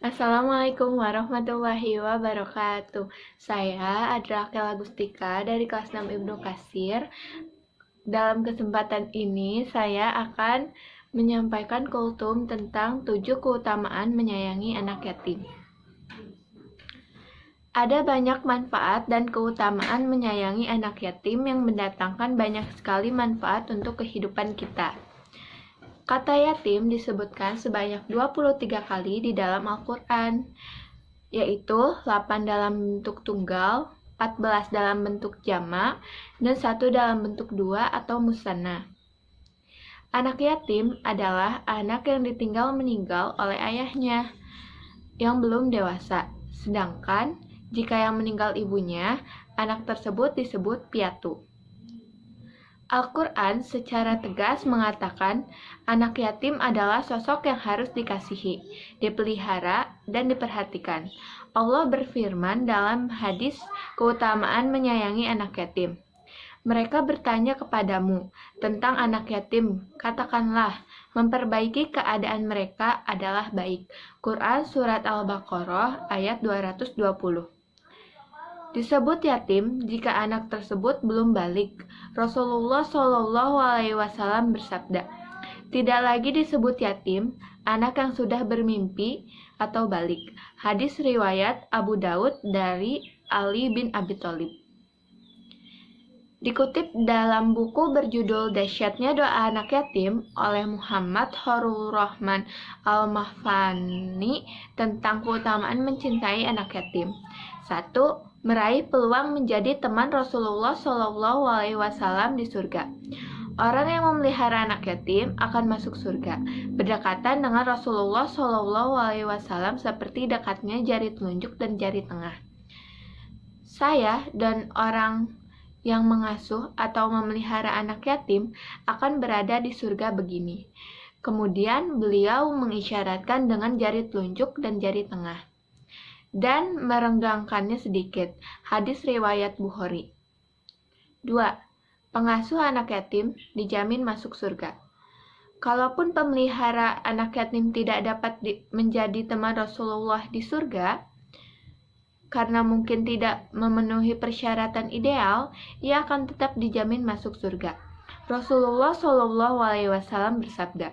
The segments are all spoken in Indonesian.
Assalamualaikum warahmatullahi wabarakatuh. Saya Adra Agustika dari kelas 6 Ibnu Katsir. Dalam kesempatan ini saya akan menyampaikan kultum tentang 7 keutamaan menyayangi anak yatim. Ada banyak manfaat dan keutamaan menyayangi anak yatim yang mendatangkan banyak sekali manfaat untuk kehidupan kita. Kata yatim disebutkan sebanyak 23 kali di dalam Al-Quran, yaitu 8 dalam bentuk tunggal, 14 dalam bentuk jamak, dan 1 dalam bentuk dua atau musanna. Anak yatim adalah anak yang ditinggal meninggal oleh ayahnya yang belum dewasa. Sedangkan jika yang meninggal ibunya, anak tersebut disebut piatu. Al-Quran secara tegas mengatakan anak yatim adalah sosok yang harus dikasihi, dipelihara, dan diperhatikan. Allah berfirman dalam hadis keutamaan menyayangi anak yatim. Mereka bertanya kepadamu tentang anak yatim. Katakanlah, memperbaiki keadaan mereka adalah baik. Quran Surat Al-Baqarah ayat 220. Disebut yatim jika anak tersebut belum balik. Rasulullah SAW bersabda, tidak lagi disebut yatim anak yang sudah bermimpi atau balik. Hadis riwayat Abu Daud dari Ali bin Abi Thalib. Dikutip dalam buku berjudul Dahsyatnya Doa Anak Yatim oleh Muhammad Horul Rahman Al-Mahfani tentang keutamaan mencintai anak yatim. 1. Meraih peluang menjadi teman Rasulullah SAW di surga. Orang yang memelihara anak yatim akan masuk surga, berdekatan dengan Rasulullah SAW seperti dekatnya jari telunjuk dan jari tengah. Saya dan orang yang mengasuh atau memelihara anak yatim akan berada di surga begini. Kemudian beliau mengisyaratkan dengan jari telunjuk dan jari tengah dan merenggangkannya sedikit. Hadis riwayat Bukhari. 2. Pengasuh anak yatim dijamin masuk surga. Kalaupun pemelihara anak yatim tidak dapat menjadi teman Rasulullah di surga, karena mungkin tidak memenuhi persyaratan ideal, ia akan tetap dijamin masuk surga. Rasulullah SAW bersabda,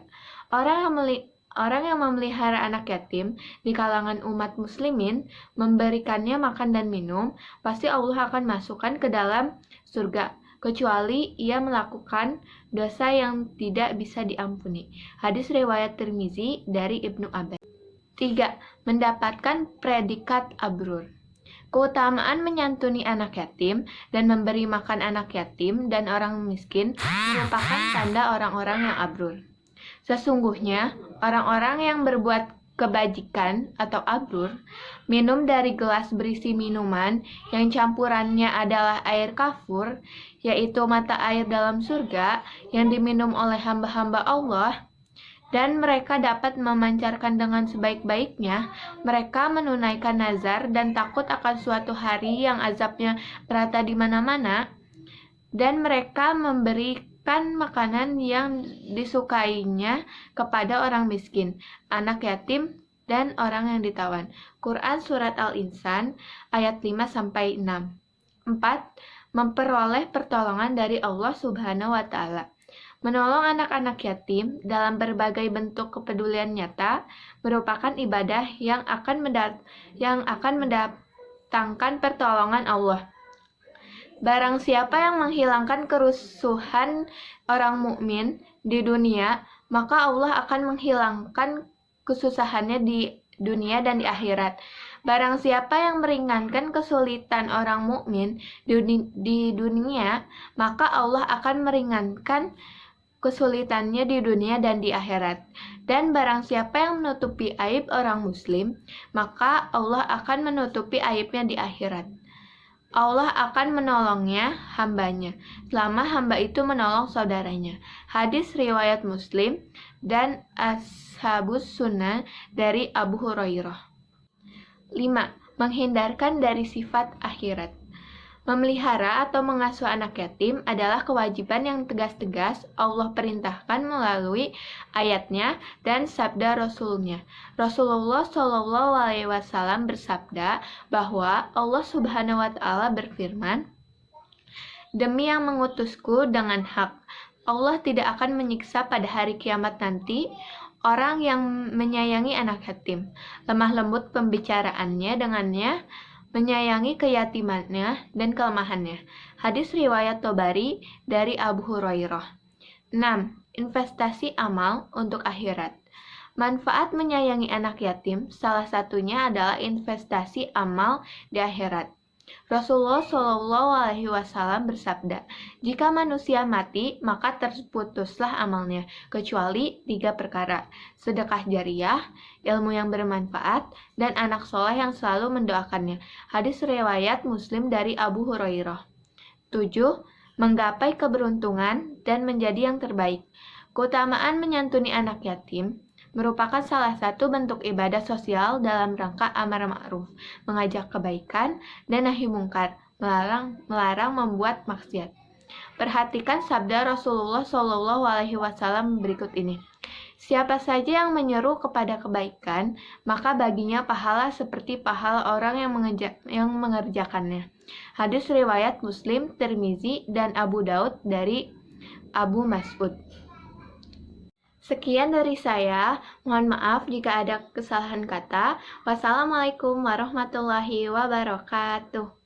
orang yang memelihara anak yatim di kalangan umat muslimin, memberikannya makan dan minum, pasti Allah akan masukkan ke dalam surga, kecuali ia melakukan dosa yang tidak bisa diampuni. Hadis riwayat Tirmizi dari Ibnu Abbas. 3. Mendapatkan predikat abrur. Keutamaan menyantuni anak yatim dan memberi makan anak yatim dan orang miskin merupakan tanda orang-orang yang abrur. Sesungguhnya, orang-orang yang berbuat kebajikan atau abrur, minum dari gelas berisi minuman yang campurannya adalah air kafur, yaitu mata air dalam surga yang diminum oleh hamba-hamba Allah, dan mereka dapat memancarkan dengan sebaik-baiknya, mereka menunaikan nazar dan takut akan suatu hari yang azabnya merata di mana-mana, dan mereka memberikan makanan yang disukainya kepada orang miskin, anak yatim, dan orang yang ditawan. Quran Surat Al-Insan ayat 5-6. 4. Memperoleh pertolongan dari Allah Subhanahu wa Ta'ala. Menolong anak-anak yatim dalam berbagai bentuk kepedulian nyata merupakan ibadah yang akan mendatangkan pertolongan Allah. Barang siapa yang menghilangkan kerusuhan orang mukmin di dunia, maka Allah akan menghilangkan kesusahannya di dunia dan di akhirat. Barang siapa yang meringankan kesulitan orang mukmin di dunia, maka Allah akan meringankan kesulitannya di dunia dan di akhirat. Dan barang siapa yang menutupi aib orang muslim, maka Allah akan menutupi aibnya di akhirat. Allah akan menolongnya hambanya, selama hamba itu menolong saudaranya. Hadis riwayat Muslim dan Ashabus Sunnah dari Abu Hurairah. 5. Menghindarkan dari sifat akhirat. Memelihara atau mengasuh anak yatim adalah kewajiban yang tegas-tegas Allah perintahkan melalui ayatnya dan sabda Rasulnya. Rasulullah Shallallahu Alaihi Wasallam bersabda bahwa Allah Subhanahu Wa Taala berfirman, "Demi yang mengutusku dengan hak, Allah tidak akan menyiksa pada hari kiamat nanti orang yang menyayangi anak yatim, lemah lembut pembicaraannya dengannya, menyayangi keyatimannya dan kelemahannya." Hadis riwayat Tobari dari Abu Hurairah. 6. Investasi amal untuk akhirat. Manfaat menyayangi anak yatim salah satunya adalah investasi amal di akhirat. Rasulullah Shallallahu Alaihi Wasallam bersabda, "Jika manusia mati, maka terputuslah amalnya, kecuali 3 perkara: sedekah jariah, ilmu yang bermanfaat, dan anak soleh yang selalu mendoakannya." Hadis riwayat Muslim dari Abu Hurairah. 7. Menggapai keberuntungan dan menjadi yang terbaik. Keutamaan menyantuni anak yatim merupakan salah satu bentuk ibadah sosial dalam rangka amar ma'ruf, mengajak kebaikan, dan nahi mungkar, melarang membuat maksiat. Perhatikan sabda Rasulullah Shallallahu Alaihi Wasallam berikut ini. Siapa saja yang menyeru kepada kebaikan, maka baginya pahala seperti pahala orang yang mengerjakannya. Hadis riwayat Muslim, Tirmizi, dan Abu Daud dari Abu Mas'ud. Sekian dari saya, mohon maaf jika ada kesalahan kata. Wassalamualaikum warahmatullahi wabarakatuh.